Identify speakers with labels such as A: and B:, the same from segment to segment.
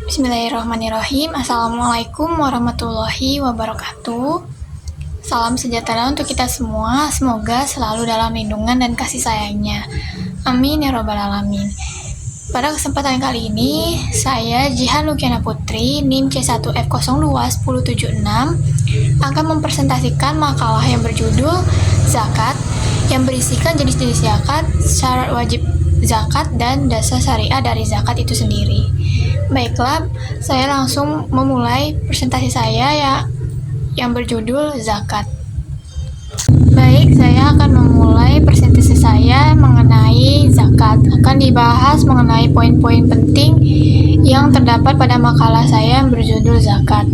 A: Bismillahirrahmanirrahim. Assalamualaikum warahmatullahi wabarakatuh. Salam sejahtera untuk kita semua. Semoga selalu dalam lindungan dan kasih sayangnya. Amin ya robbal alamin. Pada kesempatan kali ini, saya Jihan Lukiana Putri, NIM C1F021076, akan mempresentasikan makalah yang berjudul Zakat, yang berisikan jenis-jenis zakat, syarat wajib zakat, dan dasar syariah dari zakat itu sendiri. Baiklah, saya langsung memulai presentasi saya yang berjudul Zakat. Baik, saya akan memulai presentasi saya mengenai zakat. Akan dibahas mengenai poin-poin penting yang terdapat pada makalah saya yang berjudul Zakat.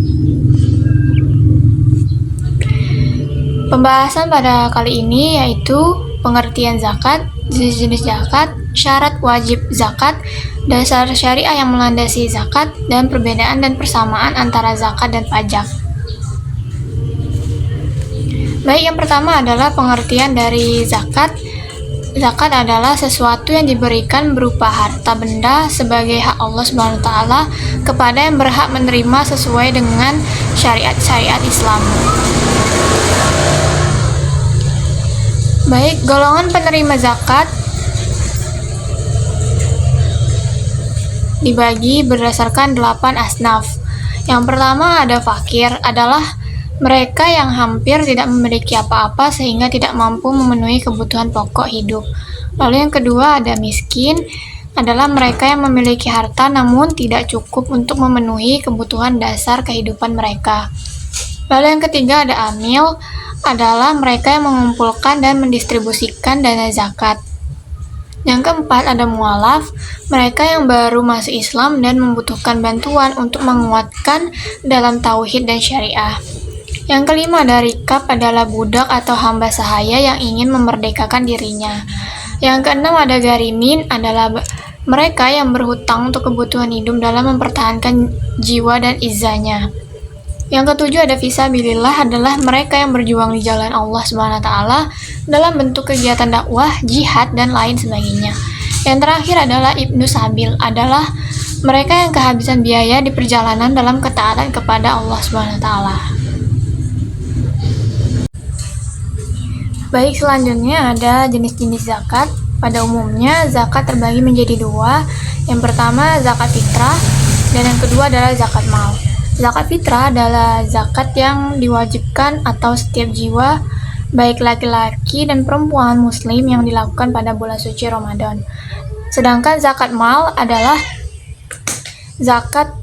A: Pembahasan pada kali ini yaitu pengertian zakat, jenis-jenis zakat, syarat wajib zakat, dasar syariah yang melandasi zakat, dan perbedaan dan persamaan antara zakat dan pajak. Baik, yang pertama adalah pengertian dari zakat. Zakat adalah sesuatu yang diberikan berupa harta benda sebagai hak Allah SWT kepada yang berhak menerima sesuai dengan syariat Islam. Baik, golongan penerima zakat dibagi berdasarkan 8 asnaf. Yang pertama ada fakir, adalah mereka yang hampir tidak memiliki apa-apa sehingga tidak mampu memenuhi kebutuhan pokok hidup. Lalu yang kedua ada miskin, adalah mereka yang memiliki harta namun tidak cukup untuk memenuhi kebutuhan dasar kehidupan mereka. Lalu yang ketiga ada amil, adalah mereka yang mengumpulkan dan mendistribusikan dana zakat. Yang keempat ada mualaf, mereka yang baru masuk Islam dan membutuhkan bantuan untuk menguatkan dalam tauhid dan syariah. Yang kelima ada rikab, adalah budak atau hamba sahaya yang ingin memerdekakan dirinya. Yang keenam ada garimin, adalah mereka yang berhutang untuk kebutuhan hidup dalam mempertahankan jiwa dan izzahnya. Yang ketujuh ada fisabilillah, adalah mereka yang berjuang di jalan Allah SWT dalam bentuk kegiatan dakwah, jihad, dan lain sebagainya. Yang terakhir adalah ibnu sabil, adalah mereka yang kehabisan biaya di perjalanan dalam ketaatan kepada Allah SWT. Baik, selanjutnya ada jenis-jenis zakat. Pada umumnya zakat terbagi menjadi dua. Yang pertama zakat fitrah, dan yang kedua adalah zakat mal. Zakat fitrah adalah zakat yang diwajibkan atau setiap jiwa, baik laki-laki dan perempuan muslim, yang dilakukan pada bulan suci Ramadan. Sedangkan zakat mal adalah zakat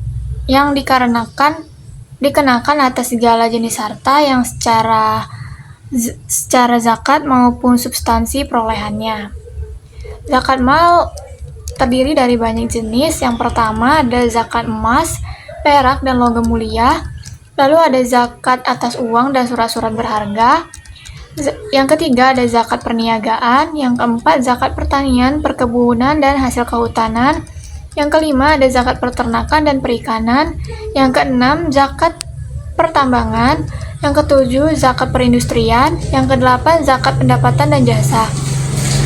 A: yang dikenakan atas segala jenis harta yang secara zakat maupun substansi perolehannya. Zakat mal terdiri dari banyak jenis. Yang pertama ada zakat emas, perak, dan logam mulia. Lalu ada zakat atas uang dan surat-surat berharga. Yang ketiga ada zakat perniagaan. Yang keempat zakat pertanian, perkebunan, dan hasil kehutanan. Yang kelima ada zakat peternakan dan perikanan. Yang keenam zakat pertambangan. Yang ketujuh zakat perindustrian. Yang kedelapan zakat pendapatan dan jasa.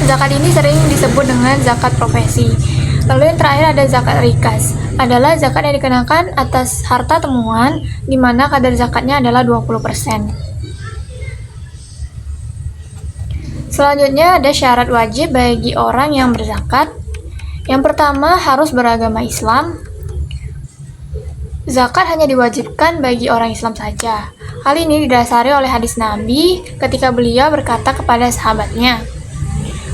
A: Zakat ini sering disebut dengan zakat profesi. Lalu yang terakhir ada zakat rikas, adalah zakat yang dikenakan atas harta temuan, di mana kadar zakatnya adalah 20%. Selanjutnya ada syarat wajib bagi orang yang berzakat. Yang pertama harus beragama Islam. Zakat hanya diwajibkan bagi orang Islam saja. Hal ini didasari oleh hadis Nabi ketika beliau berkata kepada sahabatnya,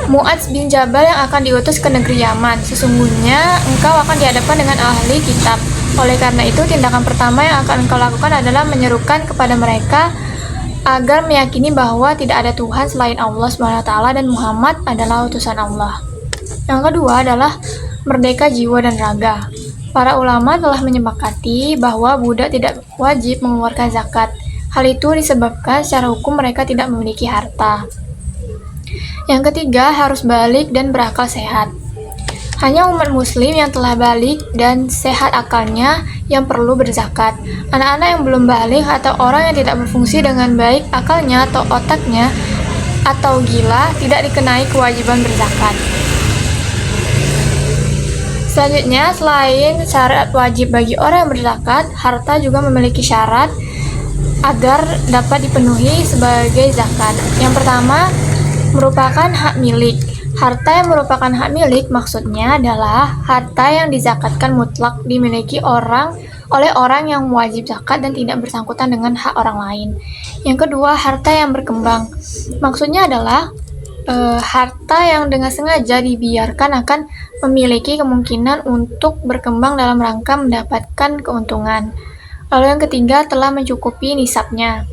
A: Mu'adz bin Jabal yang akan diutus ke negeri Yaman, sesungguhnya engkau akan dihadapkan dengan ahli kitab. Oleh karena itu, tindakan pertama yang akan engkau lakukan adalah menyerukan kepada mereka agar meyakini bahwa tidak ada Tuhan selain Allah SWT dan Muhammad adalah utusan Allah. Yang kedua adalah merdeka jiwa dan raga. Para ulama telah menyepakati bahwa budak tidak wajib mengeluarkan zakat. Hal itu disebabkan secara hukum mereka tidak memiliki harta. Yang ketiga, harus balik dan berakal sehat. Hanya umat muslim yang telah balik dan sehat akalnya yang perlu berzakat. Anak-anak yang belum balik atau orang yang tidak berfungsi dengan baik akalnya atau otaknya atau gila tidak dikenai kewajiban berzakat. Selanjutnya, selain syarat wajib bagi orang yang berzakat, harta juga memiliki syarat agar dapat dipenuhi sebagai zakat. Yang pertama, merupakan hak milik. Harta yang merupakan hak milik maksudnya adalah harta yang dizakatkan mutlak dimiliki oleh orang yang wajib zakat dan tidak bersangkutan dengan hak orang lain. Yang kedua, harta yang berkembang. Maksudnya adalah harta yang dengan sengaja dibiarkan akan memiliki kemungkinan untuk berkembang dalam rangka mendapatkan keuntungan. Lalu yang ketiga, telah mencukupi nisabnya.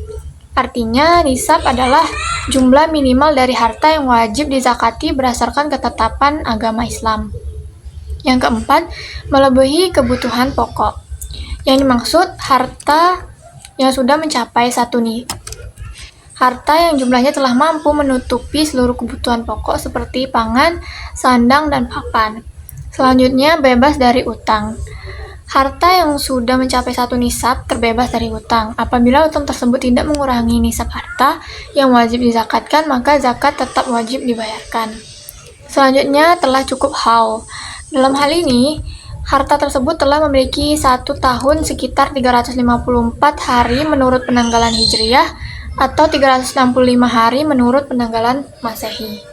A: Artinya, nisab adalah jumlah minimal dari harta yang wajib dizakati berdasarkan ketetapan agama Islam. Yang keempat, melebihi kebutuhan pokok. Yang dimaksud harta yang sudah mencapai harta yang jumlahnya telah mampu menutupi seluruh kebutuhan pokok seperti pangan, sandang, dan papan. Selanjutnya, bebas dari utang. Harta yang sudah mencapai satu nisab terbebas dari utang. Apabila utang tersebut tidak mengurangi nisab harta yang wajib dizakatkan, maka zakat tetap wajib dibayarkan. Selanjutnya, telah cukup haul. Dalam hal ini, harta tersebut telah memiliki 1 tahun sekitar 354 hari menurut penanggalan Hijriyah atau 365 hari menurut penanggalan Masehi.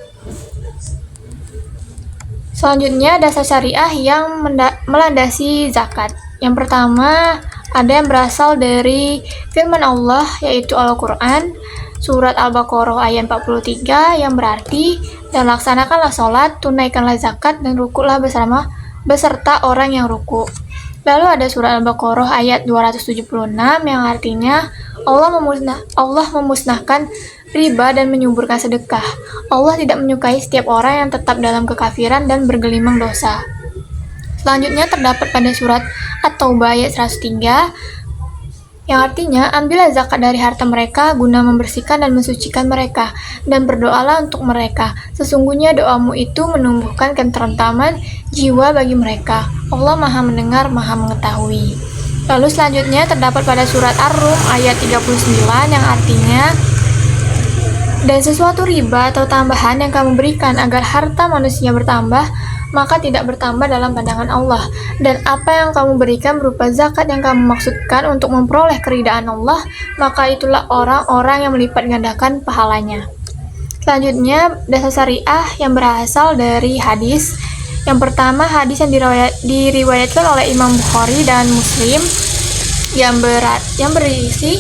A: Selanjutnya, dasar syariah yang melandasi zakat. Yang pertama, ada yang berasal dari firman Allah, yaitu Al-Quran, surat Al-Baqarah ayat 43, yang berarti, dan laksanakanlah sholat, tunaikanlah zakat, dan rukuklah beserta orang yang ruku. Lalu ada surat Al-Baqarah ayat 276 yang artinya Allah memusnahkan riba dan menyuburkan sedekah. Allah tidak menyukai setiap orang yang tetap dalam kekafiran dan bergelimang dosa. Selanjutnya terdapat pada surat At-Taubah ayat 103 yang artinya, ambillah zakat dari harta mereka guna membersihkan dan mensucikan mereka, dan berdoalah untuk mereka. Sesungguhnya doamu itu menumbuhkan ketentraman jiwa bagi mereka. Allah Maha Mendengar, Maha Mengetahui. Lalu selanjutnya terdapat pada surat Ar-Rum ayat 39 yang artinya, dan sesuatu riba atau tambahan yang kamu berikan agar harta manusia bertambah, maka tidak bertambah dalam pandangan Allah. Dan apa yang kamu berikan berupa zakat yang kamu maksudkan untuk memperoleh keridaan Allah, maka itulah orang-orang yang melipat gandakan pahalanya. Selanjutnya, dasar syariah yang berasal dari hadis. Yang pertama, hadis yang diriwayatkan oleh Imam Bukhari dan Muslim yang berisi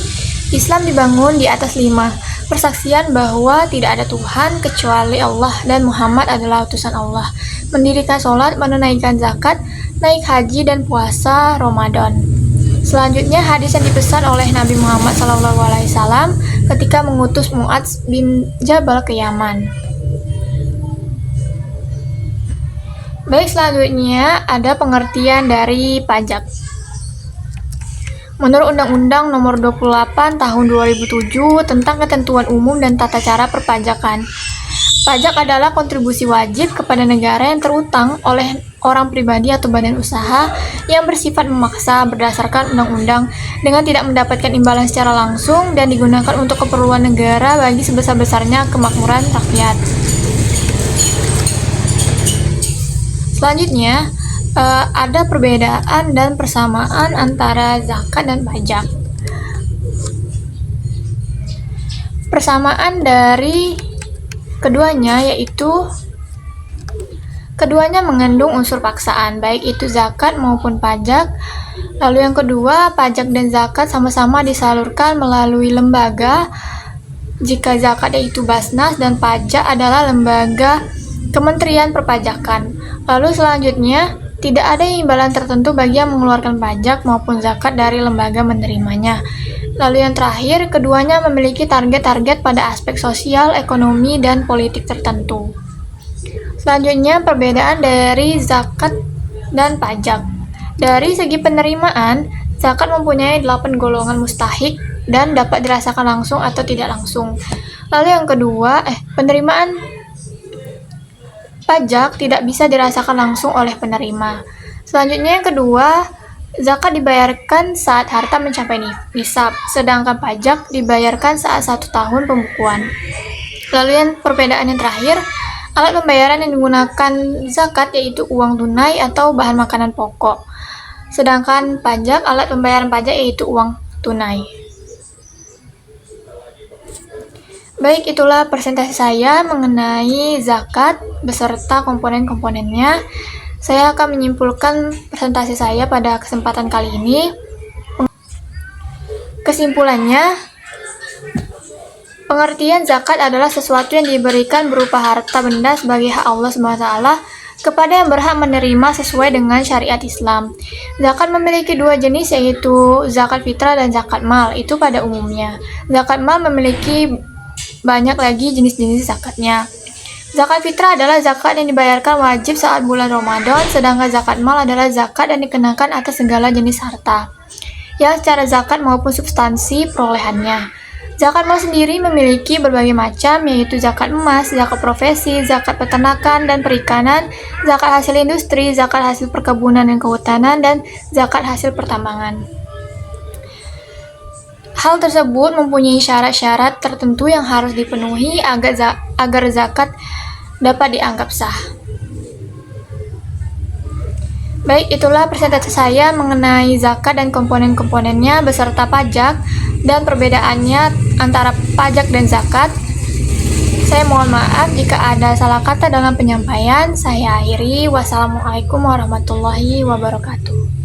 A: Islam dibangun di atas 5. Persaksian bahwa tidak ada Tuhan kecuali Allah dan Muhammad adalah utusan Allah, mendirikan sholat, menunaikan zakat, naik haji, dan puasa Ramadan. Selanjutnya, hadis yang dipesan oleh Nabi Muhammad SAW ketika mengutus Mu'adz bin Jabal ke Yaman. Baik, selanjutnya ada pengertian dari pajak. Menurut Undang-Undang Nomor 28 Tahun 2007 tentang Ketentuan Umum dan Tata Cara Perpajakan, pajak adalah kontribusi wajib kepada negara yang terutang oleh orang pribadi atau badan usaha yang bersifat memaksa berdasarkan undang-undang dengan tidak mendapatkan imbalan secara langsung dan digunakan untuk keperluan negara bagi sebesar-besarnya kemakmuran rakyat. Selanjutnya, ada perbedaan dan persamaan antara zakat dan pajak. Persamaan dari keduanya yaitu keduanya mengandung unsur paksaan, baik itu zakat maupun pajak. Lalu yang kedua, pajak dan zakat sama-sama disalurkan melalui lembaga. Jika zakat yaitu Basnas dan pajak adalah lembaga Kementerian Perpajakan. Lalu selanjutnya, tidak ada imbalan tertentu bagi yang mengeluarkan pajak maupun zakat dari lembaga menerimanya. Lalu yang terakhir, keduanya memiliki target-target pada aspek sosial, ekonomi, dan politik tertentu. Selanjutnya, perbedaan dari zakat dan pajak. Dari segi penerimaan, zakat mempunyai 8 golongan mustahik dan dapat dirasakan langsung atau tidak langsung. Lalu yang kedua, penerimaan pajak tidak bisa dirasakan langsung oleh penerima. Selanjutnya yang kedua, zakat dibayarkan saat harta mencapai nisab, sedangkan pajak dibayarkan saat 1 tahun pembukuan. Lalu yang perbedaan yang terakhir, Alat pembayaran yang digunakan zakat yaitu uang tunai atau bahan makanan pokok. Sedangkan pajak, alat pembayaran pajak yaitu uang tunai. Baik, itulah presentasi saya mengenai zakat beserta komponen-komponennya. Saya akan menyimpulkan presentasi saya pada kesempatan kali ini. Kesimpulannya, pengertian zakat adalah sesuatu yang diberikan berupa harta benda sebagai hak Allah SWT kepada yang berhak menerima sesuai dengan syariat Islam. Zakat memiliki dua jenis, yaitu zakat fitrah dan zakat mal, itu pada umumnya. Zakat mal memiliki banyak lagi jenis-jenis zakatnya. Zakat fitrah adalah zakat yang dibayarkan wajib saat bulan Ramadan, sedangkan zakat mal adalah zakat yang dikenakan atas segala jenis harta, yang secara zakat maupun substansi perolehannya. Zakat mal sendiri memiliki berbagai macam, yaitu zakat emas, zakat profesi, zakat peternakan dan perikanan, zakat hasil industri, zakat hasil perkebunan dan kehutanan, dan zakat hasil pertambangan. Hal tersebut mempunyai syarat-syarat tertentu yang harus dipenuhi agar zakat dapat dianggap sah. Baik, itulah presentasi saya mengenai zakat dan komponen-komponennya beserta pajak dan perbedaannya antara pajak dan zakat. Saya mohon maaf jika ada salah kata dalam penyampaian. Saya akhiri. Wassalamualaikum warahmatullahi wabarakatuh.